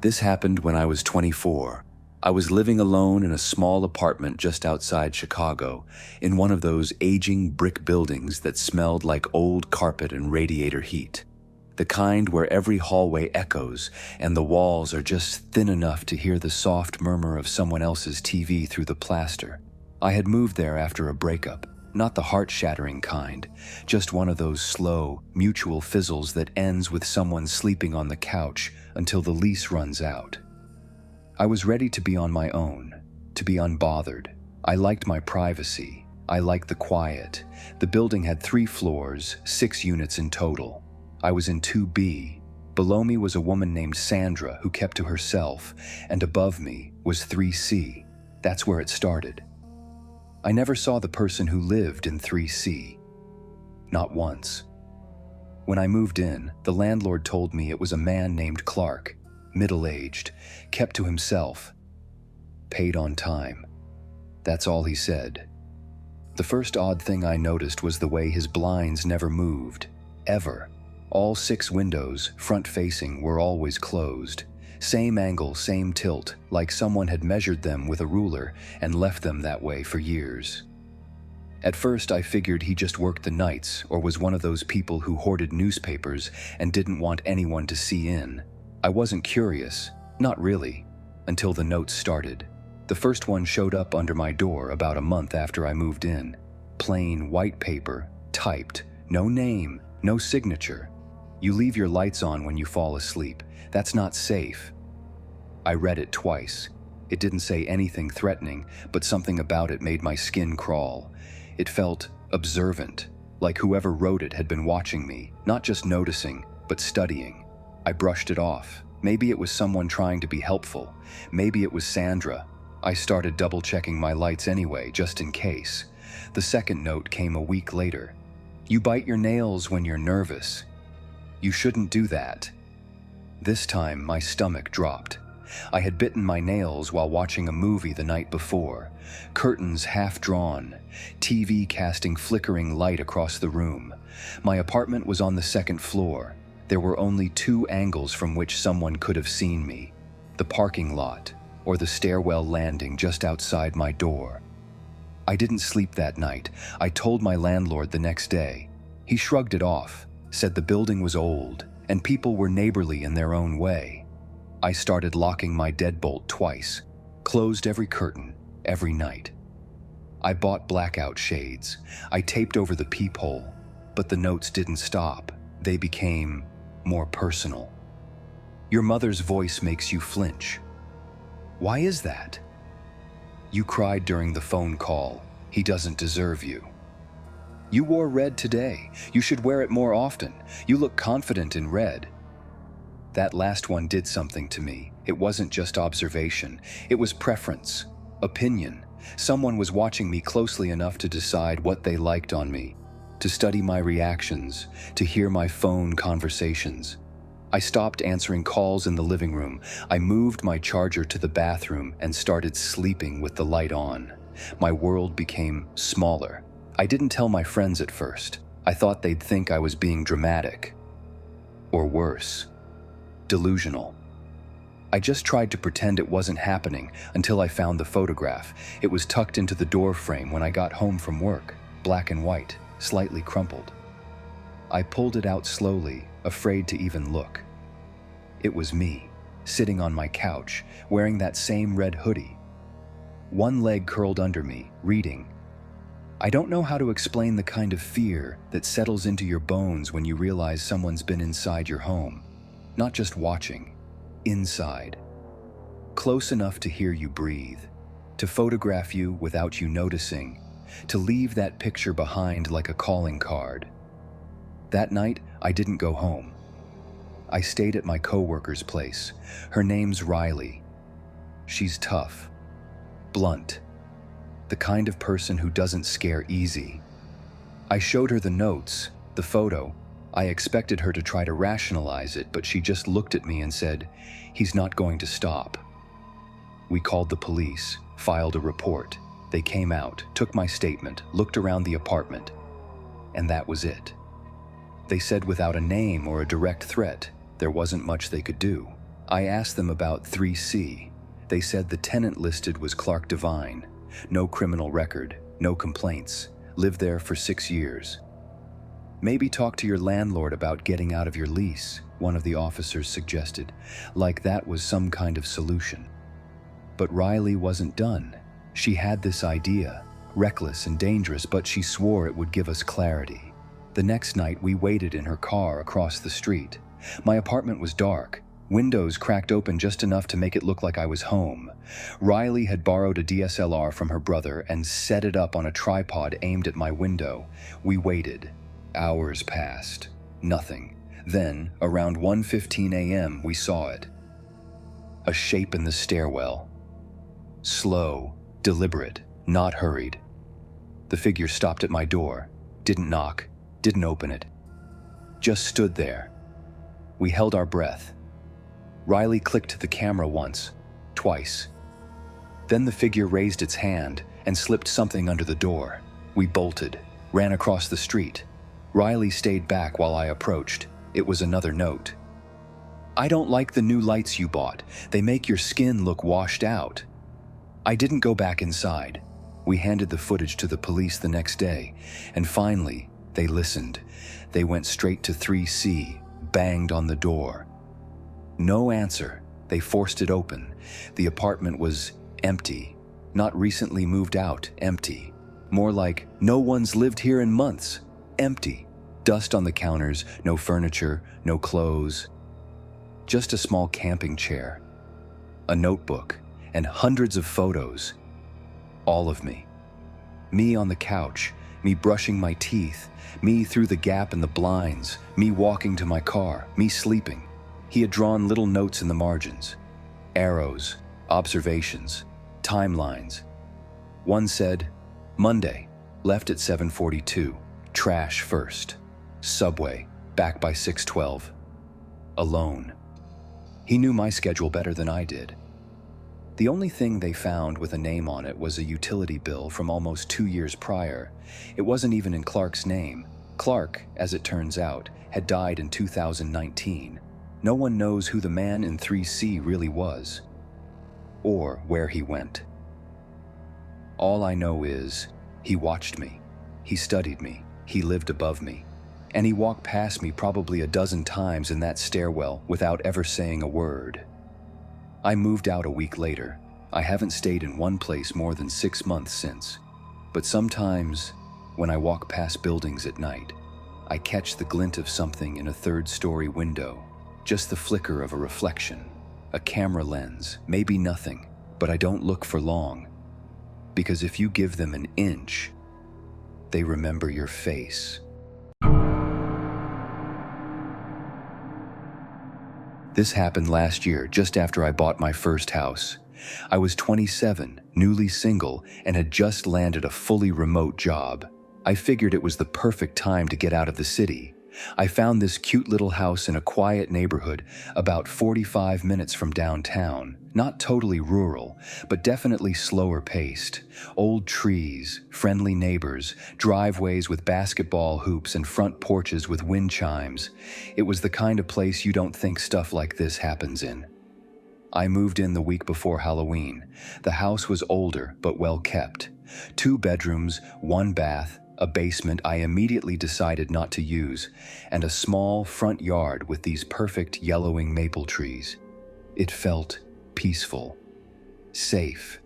This happened when I was 24. I was living alone in a small apartment just outside Chicago, in one of those aging brick buildings that smelled like old carpet and radiator heat. The kind where every hallway echoes and the walls are just thin enough to hear the soft murmur of someone else's TV through the plaster. I had moved there after a breakup, not the heart-shattering kind, just one of those slow, mutual fizzles that ends with someone sleeping on the couch until the lease runs out. I was ready to be on my own, to be unbothered. I liked my privacy. I liked the quiet. The building had 3 floors, 6 units in total. I was in 2B. Below me was a woman named Sandra who kept to herself, and above me was 3C. That's where it started. I never saw the person who lived in 3C. Not once. When I moved in, the landlord told me it was a man named Clark, middle-aged, kept to himself, paid on time. That's all he said. The first odd thing I noticed was the way his blinds never moved, ever. All 6 windows, front-facing, were always closed. Same angle, same tilt, like someone had measured them with a ruler and left them that way for years. At first, I figured he just worked the nights or was one of those people who hoarded newspapers and didn't want anyone to see in. I wasn't curious, not really, until the notes started. The first one showed up under my door about a month after I moved in. Plain white paper, typed, no name, no signature. You leave your lights on when you fall asleep. That's not safe. I read it twice. It didn't say anything threatening, but something about it made my skin crawl. It felt observant, like whoever wrote it had been watching me, not just noticing, but studying. I brushed it off. Maybe it was someone trying to be helpful. Maybe it was Sandra. I started double-checking my lights anyway, just in case. The second note came a week later. You bite your nails when you're nervous. You shouldn't do that. This time, my stomach dropped. I had bitten my nails while watching a movie the night before. Curtains half drawn, TV casting flickering light across the room. My apartment was on the 2nd floor. There were only 2 angles from which someone could have seen me: the parking lot or the stairwell landing just outside my door. I didn't sleep that night. I told my landlord the next day. He shrugged it off, said the building was old and people were neighborly in their own way. I started locking my deadbolt twice, closed every curtain, every night. I bought blackout shades. I taped over the peephole, but the notes didn't stop. They became more personal. Your mother's voice makes you flinch. Why is that? You cried during the phone call. He doesn't deserve you. You wore red today. You should wear it more often. You look confident in red. That last one did something to me. It wasn't just observation. It was preference, opinion. Someone was watching me closely enough to decide what they liked on me, to study my reactions, to hear my phone conversations. I stopped answering calls in the living room. I moved my charger to the bathroom and started sleeping with the light on. My world became smaller. I didn't tell my friends at first. I thought they'd think I was being dramatic. Or worse, delusional. I just tried to pretend it wasn't happening until I found the photograph. It was tucked into the door frame when I got home from work, black and white, slightly crumpled. I pulled it out slowly, afraid to even look. It was me, sitting on my couch, wearing that same red hoodie. One leg curled under me, reading. I don't know how to explain the kind of fear that settles into your bones when you realize someone's been inside your home. Not just watching, inside. Close enough to hear you breathe, to photograph you without you noticing, to leave that picture behind like a calling card. That night, I didn't go home. I stayed at my coworker's place. Her name's Riley. She's tough, blunt, the kind of person who doesn't scare easy. I showed her the notes, the photo. I expected her to try to rationalize it, but she just looked at me and said, "He's not going to stop." We called the police, filed a report. They came out, took my statement, looked around the apartment, and that was it. They said without a name or a direct threat, there wasn't much they could do. I asked them about 3C. They said the tenant listed was Clark Devine. No criminal record, no complaints. Lived there for 6 years. Maybe talk to your landlord about getting out of your lease, one of the officers suggested, like that was some kind of solution. But Riley wasn't done. She had this idea, reckless and dangerous, but she swore it would give us clarity. The next night, we waited in her car across the street. My apartment was dark, windows cracked open just enough to make it look like I was home. Riley had borrowed a DSLR from her brother and set it up on a tripod aimed at my window. We waited. Hours passed. Nothing. Then, around 1:15 a.m., we saw it. A shape in the stairwell. Slow, deliberate, not hurried. The figure stopped at my door, didn't knock, didn't open it. Just stood there. We held our breath. Riley clicked the camera once, twice. Then the figure raised its hand and slipped something under the door. We bolted, ran across the street. Riley stayed back while I approached. It was another note. "I don't like the new lights you bought. They make your skin look washed out." I didn't go back inside. We handed the footage to the police the next day, and finally, they listened. They went straight to 3C, banged on the door. No answer. They forced it open. The apartment was empty. Not recently moved out, empty. More like, no one's lived here in months. Empty. Dust on the counters, no furniture, no clothes. Just a small camping chair, a notebook, and hundreds of photos. All of me. Me on the couch, me brushing my teeth, me through the gap in the blinds, me walking to my car, me sleeping. He had drawn little notes in the margins. Arrows, observations, timelines. One said, Monday, left at 7:42, trash first. Subway, back by 6:12. Alone. He knew my schedule better than I did. The only thing they found with a name on it was a utility bill from almost 2 years prior. It wasn't even in Clark's name. Clark, as it turns out, had died in 2019. No one knows who the man in 3C really was, or where he went. All I know is, he watched me, he studied me, he lived above me, and he walked past me probably a dozen times in that stairwell without ever saying a word. I moved out a week later. I haven't stayed in one place more than 6 months since. But sometimes, when I walk past buildings at night, I catch the glint of something in a third-story window, just the flicker of a reflection, a camera lens, maybe nothing, but I don't look for long. Because if you give them an inch, they remember your face. This happened last year, just after I bought my first house. I was 27, newly single, and had just landed a fully remote job. I figured it was the perfect time to get out of the city. I found this cute little house in a quiet neighborhood about 45 minutes from downtown. Not totally rural, but definitely slower paced. Old trees, friendly neighbors, driveways with basketball hoops and front porches with wind chimes. It was the kind of place you don't think stuff like this happens in. I moved in the week before Halloween. The house was older but well kept. 2 bedrooms, 1 bath, a basement I immediately decided not to use, and a small front yard with these perfect yellowing maple trees. It felt peaceful, safe.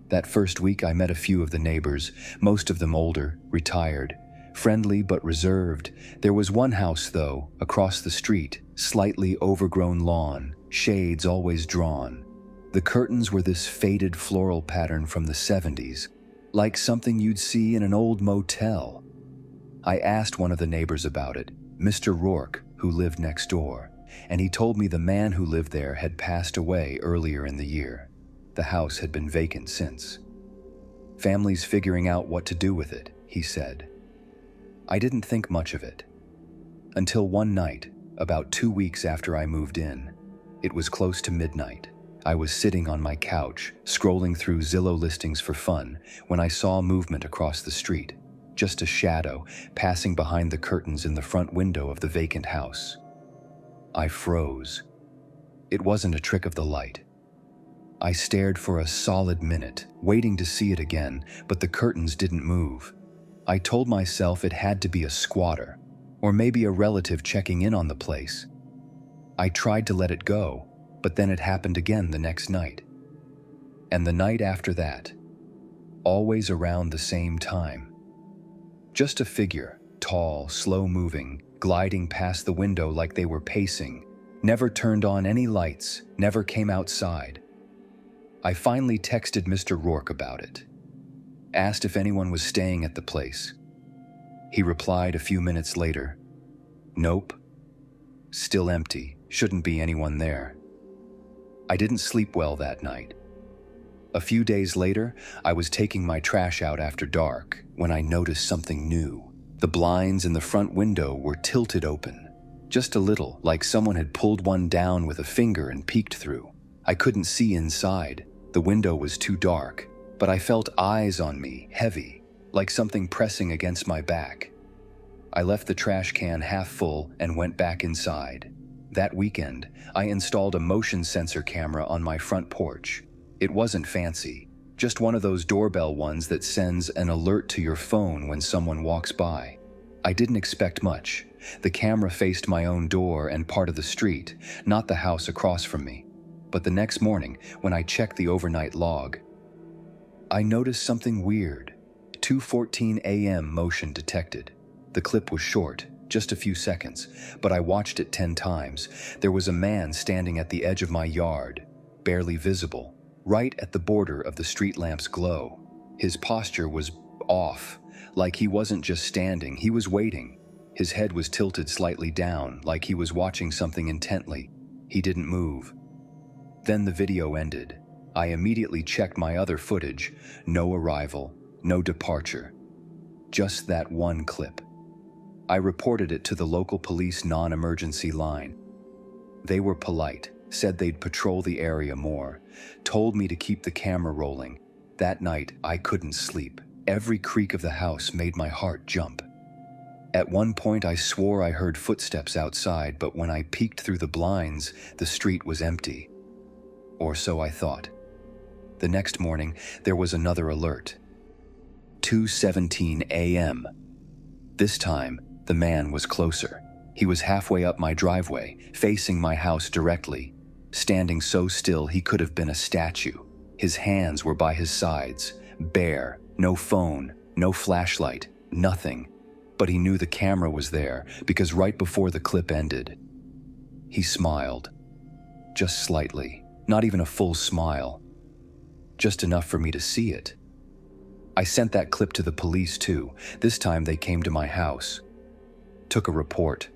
That first week I met a few of the neighbors, most of them older, retired, friendly but reserved. There was one house, though, across the street, slightly overgrown lawn, shades always drawn. The curtains were this faded floral pattern from the 70s, like something you'd see in an old motel. I asked one of the neighbors about it, Mr. Rourke, who lived next door, and he told me the man who lived there had passed away earlier in the year. The house had been vacant since. Families figuring out what to do with it, he said. I didn't think much of it. Until one night, about 2 weeks after I moved in. It was close to midnight. I was sitting on my couch, scrolling through Zillow listings for fun, when I saw movement across the street. Just a shadow passing behind the curtains in the front window of the vacant house. I froze. It wasn't a trick of the light. I stared for a solid minute, waiting to see it again, but the curtains didn't move. I told myself it had to be a squatter, or maybe a relative checking in on the place. I tried to let it go, but then it happened again the next night. And the night after that, always around the same time. Just a figure, tall, slow-moving, gliding past the window like they were pacing, never turned on any lights, never came outside. I finally texted Mr. Rourke about it. Asked if anyone was staying at the place. He replied a few minutes later, "Nope. Still empty. Shouldn't be anyone there." I didn't sleep well that night. A few days later, I was taking my trash out after dark when I noticed something new. The blinds in the front window were tilted open, just a little, like someone had pulled one down with a finger and peeked through. I couldn't see inside. The window was too dark, but I felt eyes on me, heavy, like something pressing against my back. I left the trash can half full and went back inside. That weekend, I installed a motion sensor camera on my front porch. It wasn't fancy, just one of those doorbell ones that sends an alert to your phone when someone walks by. I didn't expect much. The camera faced my own door and part of the street, not the house across from me. But the next morning, when I checked the overnight log, I noticed something weird. 2:14 a.m. motion detected. The clip was short, just a few seconds, but I watched it 10 times. There was a man standing at the edge of my yard, barely visible, right at the border of the street lamp's glow. His posture was off, like he wasn't just standing, he was waiting. His head was tilted slightly down, like he was watching something intently. He didn't move. Then the video ended. I immediately checked my other footage. No arrival, no departure. Just that one clip. I reported it to the local police non-emergency line. They were polite, said they'd patrol the area more, told me to keep the camera rolling. That night, I couldn't sleep. Every creak of the house made my heart jump. At one point, I swore I heard footsteps outside, but when I peeked through the blinds, the street was empty. Or so I thought. The next morning, there was another alert. 2:17 a.m. This time, the man was closer. He was halfway up my driveway, facing my house directly, standing so still he could have been a statue. His hands were by his sides, bare, no phone, no flashlight, nothing. But he knew the camera was there because right before the clip ended, he smiled. Just slightly. Not even a full smile. Just enough for me to see it. I sent that clip to the police too. This time they came to my house. Took a report.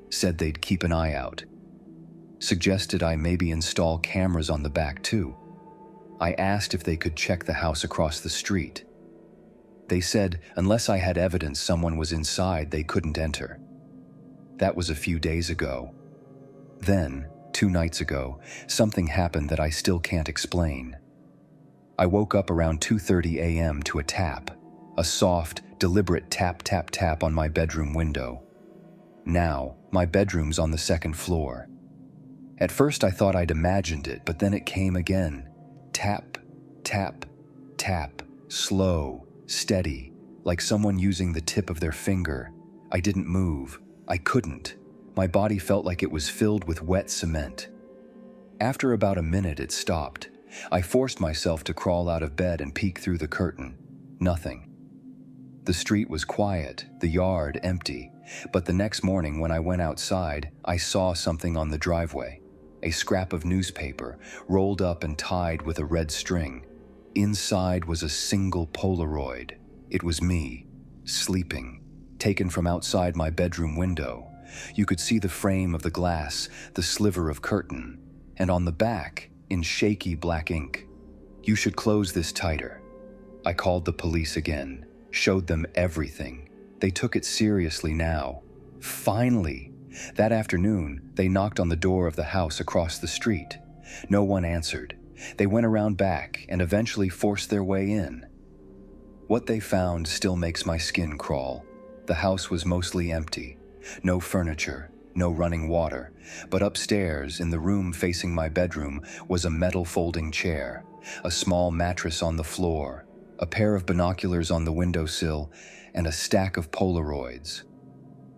Said they'd keep an eye out. Suggested I maybe install cameras on the back too. I asked if they could check the house across the street. They said unless I had evidence someone was inside, they couldn't enter. That was a few days ago. Then, 2 nights ago, something happened that I still can't explain. I woke up around 2:30 a.m. to a tap, a soft, deliberate tap, tap, tap on my bedroom window. Now, my bedroom's on the 2nd floor. At first I thought I'd imagined it, but then it came again. Tap, tap, tap, slow, steady, like someone using the tip of their finger. I didn't move. I couldn't. My body felt like it was filled with wet cement. After about a minute, it stopped. I forced myself to crawl out of bed and peek through the curtain. Nothing. The street was quiet, the yard empty, but the next morning when I went outside, I saw something on the driveway. A scrap of newspaper, rolled up and tied with a red string. Inside was a single Polaroid. It was me, sleeping, taken from outside my bedroom window. You could see the frame of the glass, the sliver of curtain, and on the back, in shaky black ink, "You should close this tighter." I called the police again, showed them everything. They took it seriously now. Finally! That afternoon, they knocked on the door of the house across the street. No one answered. They went around back and eventually forced their way in. What they found still makes my skin crawl. The house was mostly empty. No furniture, no running water, but upstairs, in the room facing my bedroom, was a metal folding chair, a small mattress on the floor, a pair of binoculars on the windowsill, and a stack of Polaroids.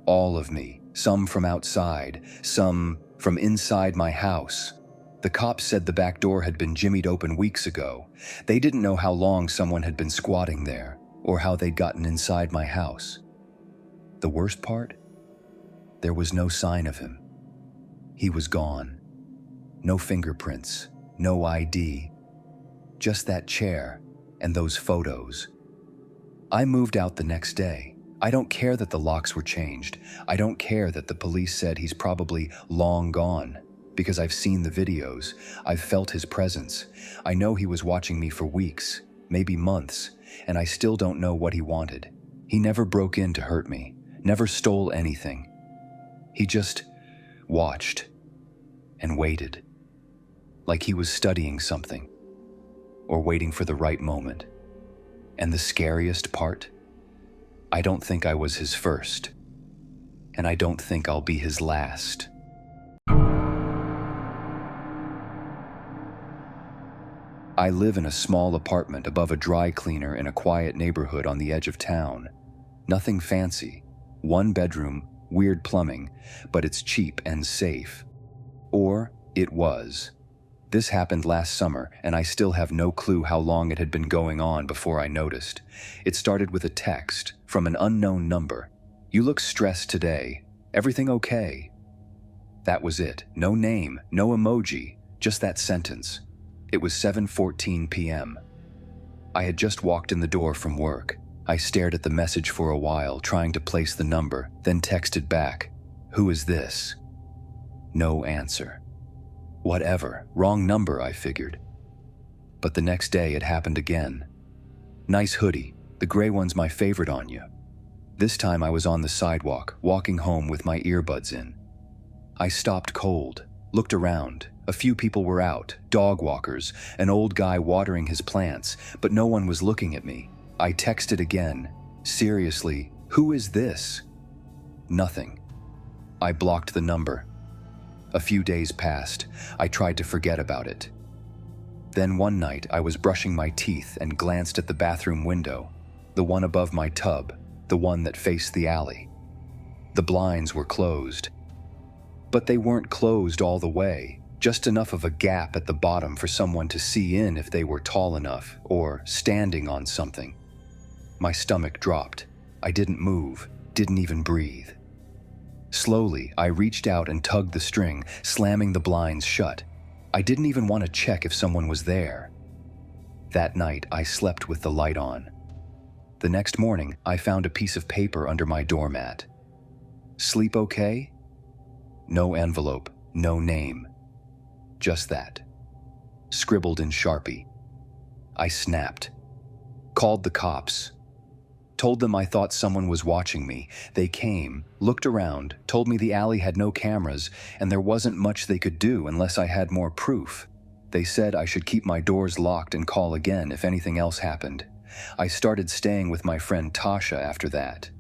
All of me, some from outside, some from inside my house. The cops said the back door had been jimmied open weeks ago. They didn't know how long someone had been squatting there, or how they'd gotten inside my house. The worst part? There was no sign of him. He was gone. No fingerprints, no ID. Just that chair and those photos. I moved out the next day. I don't care that the locks were changed. I don't care that the police said he's probably long gone, because I've seen the videos. I've felt his presence. I know he was watching me for weeks, maybe months, and I still don't know what he wanted. He never broke in to hurt me, never stole anything. He just watched and waited, like he was studying something or waiting for the right moment. And the scariest part? I don't think I was his first, and I don't think I'll be his last. I live in a small apartment above a dry cleaner in a quiet neighborhood on the edge of town. Nothing fancy. One bedroom, weird plumbing, but it's cheap and safe. Or it was. This happened last summer, and I still have no clue how long it had been going on before I noticed. It started with a text from an unknown number. "You look stressed today. Everything okay?" That was it. No name, no emoji, just that sentence. It was 7:14 p.m. I had just walked in the door from work. I stared at the message for a while, trying to place the number, then texted back, "Who is this?" No answer. Whatever, wrong number, I figured. But the next day it happened again. "Nice hoodie, the gray one's my favorite on you." This time I was on the sidewalk, walking home with my earbuds in. I stopped cold, looked around. A few people were out, dog walkers, an old guy watering his plants, but no one was looking at me. I texted again. Seriously, who is this? Nothing. I blocked the number. A few days passed. I tried to forget about it. Then one night I was brushing my teeth and glanced at the bathroom window, the one above my tub, the one that faced the alley. The blinds were closed. But they weren't closed all the way. Just enough of a gap at the bottom for someone to see in if they were tall enough or standing on something. My stomach dropped. I didn't move, didn't even breathe. Slowly, I reached out and tugged the string, slamming the blinds shut. I didn't even want to check if someone was there. That night, I slept with the light on. The next morning, I found a piece of paper under my doormat. "Sleep okay?" No envelope, no name. Just that. Scribbled in Sharpie. I snapped. Called the cops. Told them I thought someone was watching me. They came, looked around, told me the alley had no cameras, and there wasn't much they could do unless I had more proof. They said I should keep my doors locked and call again if anything else happened. I started staying with my friend Tasha after that.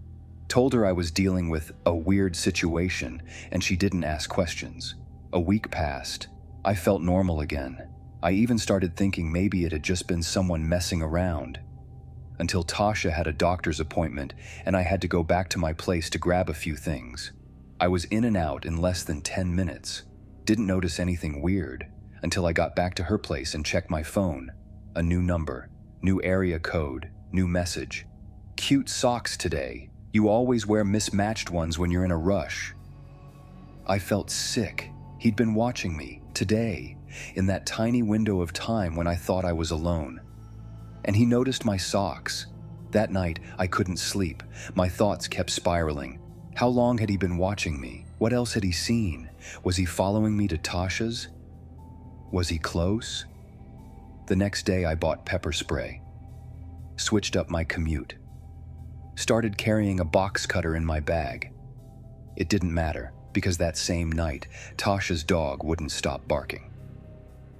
Told her I was dealing with a weird situation, and she didn't ask questions. A week passed. I felt normal again. I even started thinking maybe it had just been someone messing around. Until Tasha had a doctor's appointment and I had to go back to my place to grab a few things. I was in and out in less than 10 minutes. Didn't notice anything weird until I got back to her place and checked my phone. A new number, new area code, new message. "Cute socks today. You always wear mismatched ones when you're in a rush." I felt sick. He'd been watching me, today, in that tiny window of time when I thought I was alone. And he noticed my socks. That night, I couldn't sleep. My thoughts kept spiraling. How long had he been watching me? What else had he seen? Was he following me to Tasha's? Was he close? The next day, I bought pepper spray. Switched up my commute. Started carrying a box cutter in my bag. It didn't matter, because that same night, Tasha's dog wouldn't stop barking.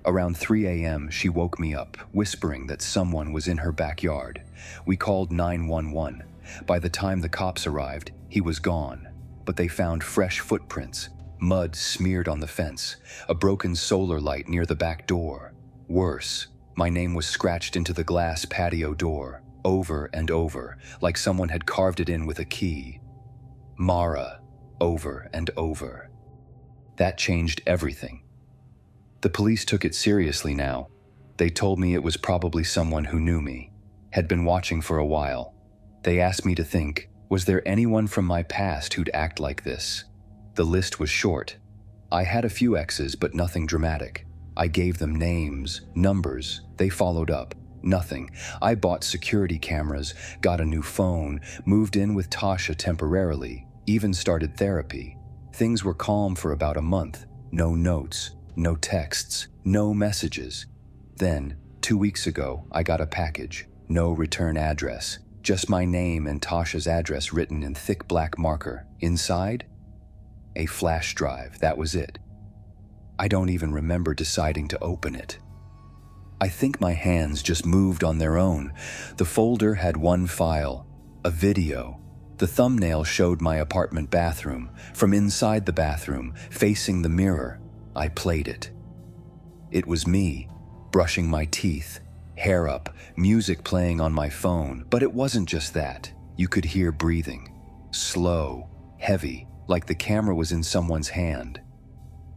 Around 3 a.m., she woke me up, whispering that someone was in her backyard. We called 911. By the time the cops arrived, he was gone, but they found fresh footprints, Mud smeared on the fence, a broken solar light near the back door. Worse, my name was scratched into the glass patio door, over and over, like someone had carved it in with a key. Mara, over and over. That changed everything. The police took it seriously now. They told me it was probably someone who knew me, had been watching for a while. They asked me to think, was there anyone from my past who'd act like this? The list was short. I had a few exes, but nothing dramatic. I gave them names, numbers. They followed up. Nothing. I bought security cameras, got a new phone, moved in with Tasha temporarily, even started therapy. Things were calm for about a month. No notes, no texts, no messages. Then, 2 weeks ago, I got a package. No return address. Just my name and Tasha's address written in thick black marker. Inside? A flash drive, that was it. I don't even remember deciding to open it. I think my hands just moved on their own. The folder had one file, a video. The thumbnail showed my apartment bathroom. From inside the bathroom, facing the mirror, I played it. It was me, brushing my teeth, hair up, music playing on my phone. But it wasn't just that. You could hear breathing. Slow, heavy, like the camera was in someone's hand.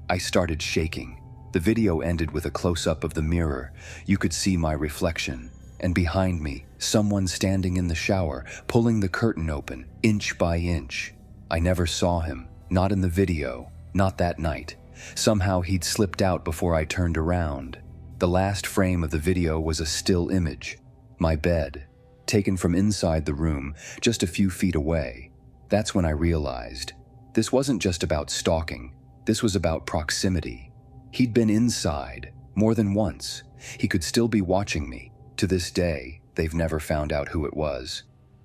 I started shaking. The video ended with a close-up of the mirror. You could see my reflection. And behind me, someone standing in the shower, pulling the curtain open, inch by inch. I never saw him, not in the video, not that night. Somehow he'd slipped out before I turned around. The last frame of the video was a still image. My bed, taken from inside the room, just a few feet away. That's when I realized. This wasn't just about stalking. This was about proximity. He'd been inside, more than once. He could still be watching me. To this day, they've never found out who it was.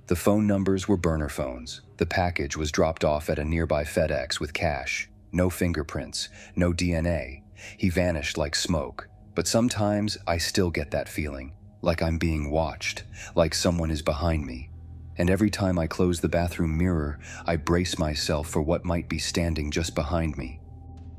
The phone numbers were burner phones. The package was dropped off at a nearby FedEx with cash. No fingerprints, no DNA. He vanished like smoke. But sometimes I still get that feeling, like I'm being watched, like someone is behind me. And every time I close the bathroom mirror, I brace myself for what might be standing just behind me.